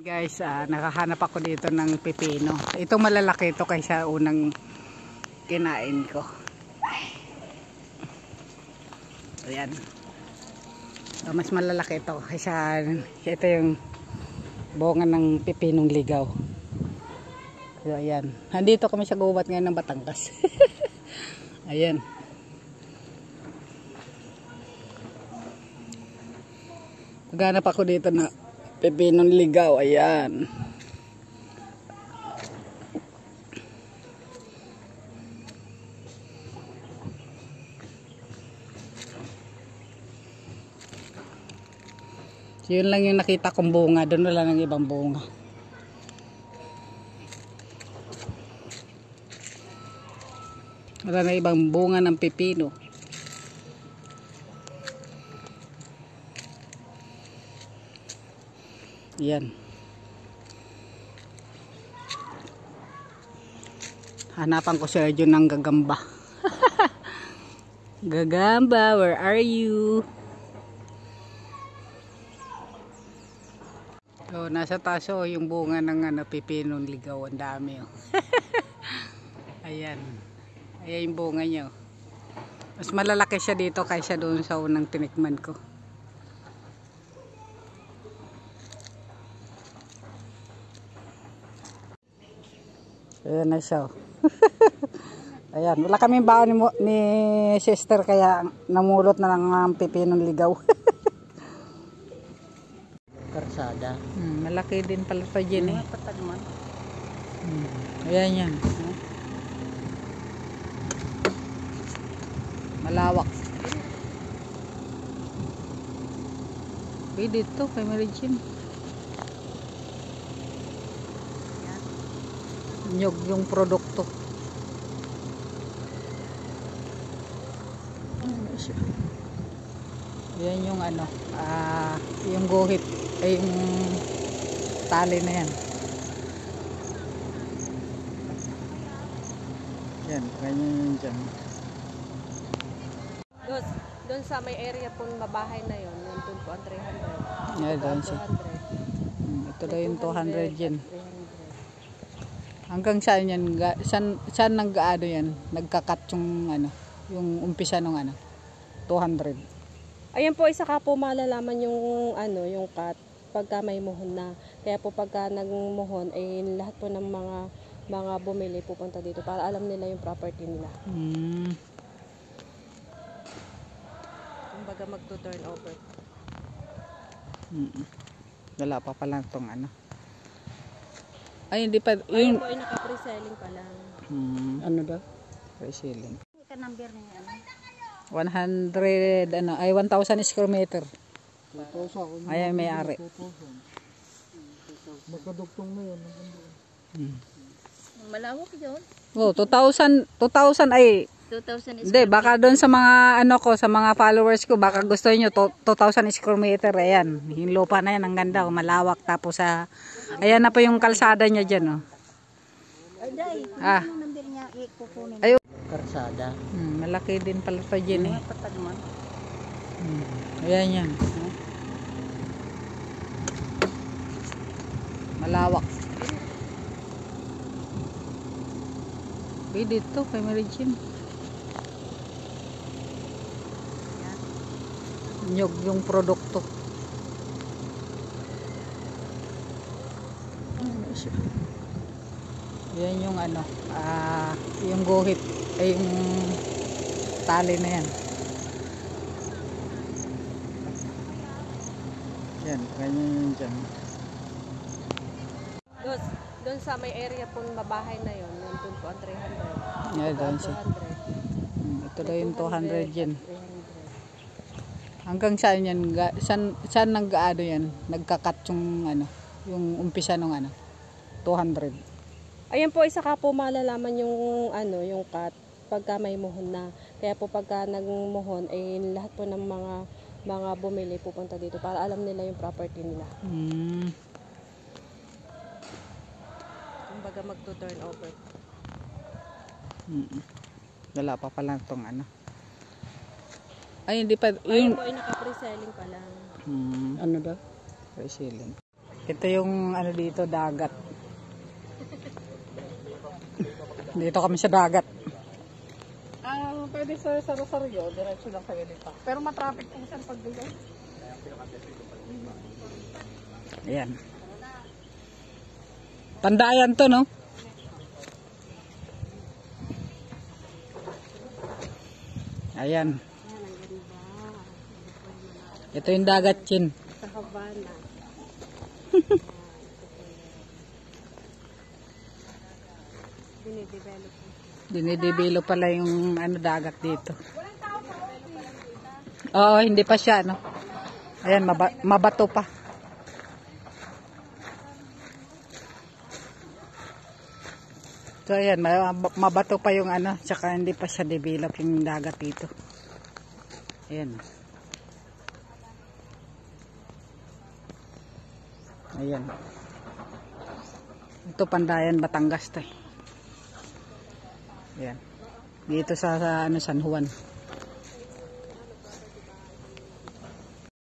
Guys, nakahanap ako dito ng pipino. Ito malalaki ito kaysa unang kinain ko. Ayan. Mas malalaki ito kaysa ito yung bunga ng pipinong ligaw. So, ayan. Nandito kami sa gubat ngayon ng Batangas. Ayan. Naghanap ako dito na pipinong ligaw. Ayan. So, yun lang yung nakita kong bunga. Doon wala ng ibang bunga. Wala na ibang bunga ng pipino. Yan. Hanapan ko si Arjun ng gagamba. Gagamba, where are you? So, nasa taso yung bunga ng pipinong ligaw. Ang dami. Oh. Ayan. Ayan yung bunga niya. Oh. Mas malalaki siya dito kaysa doon sa unang tinikman ko. Ayan na siya. Ayan. Wala kaming baon ni sister kaya namulot na ng pipinong ligaw. Karsada. Malaki din pala ito dyan eh. Ayan yan. Malawak. Pwede ito kay Mary Jean. Nyog yung produkto. Yan yung yung guhit ay yung tali na yan. Yan, ganyan yun dyan. Doon sa may area po mabahay na yun, doon po ang 300. Yeah, doon siya. Ito daw yung 200 yan. Hanggang saan yan? Saan nag-ano yan? Nagkakat yung yung umpisa ng 200. Ayan po, isa ka po malalaman yung yung cut pagka may muhon na. Kaya po pagka nagmuhon ay lahat po ng mga bumili pupunta dito para alam nila yung property nila. Kumbaga magto-turn over. Wala pa pala itong Ay, hindi pa. Ayun po ay naka-pre-selling pa lang. Ano daw? Pre-selling. Ika number niya 100, 1,000 square meter. 2,000. Ayan, may-ari. Magkaduktong na yun. Malawak yun. Oh, 2,000 ay 2,000 hindi, baka doon sa mga sa mga followers ko, baka gusto niyo 2,000 square meter. Ayan, yung lupa na yan, ang ganda, malawak. Tapos ayan na po yung kalsada niya dyan. Ayun. Karsada. Malaki din pala ito dyan eh. Ayan yan. Malawak. Pwede ito kay Mary Jean. Nyog yung produkto. Yan yung yung guhit ay yung tali na yan. Yan, ganyan yun dyan. Doon sa may area po mabahay na yun, doon po ang 300. Yeah, doon siya. Ito daw yung 200 yan. Hanggang saan yan? Saan nag-ano yan? Nagkakat yung yung umpisa ng 200. Ayan po, isa ka po malalaman yung yung cut pagka may muhon na. Kaya po pagka nagmuhon ay lahat po ng mga bumili pupunta dito para alam nila yung property nila. Kumbaga magto-turn over. Wala pa pala itong Ay, hindi pa. Ayun po ay naka-pre-selling pa lang. Ano daw? Pre-selling. Ito yung ano dito, dagat. Dito kami sa dagat. Pwede sa Rosario, diretso lang kayo dito. Pero matraffic po saan pag dito. Ayan. Pandayan to, no? Ayan. Ito yung dagat, Chin. Sa Havana. Dinidevelop. Dinidevelop pala yung ano dagat dito. Oo, hindi pa siya, no? Ayan, mabato pa. So, ayan, mabato pa yung ano, tsaka hindi pa siya develop yung dagat dito. Ayan. Ayan. Ito Pandayan, Batangas to. Ayan. Dito sa ano, San Juan.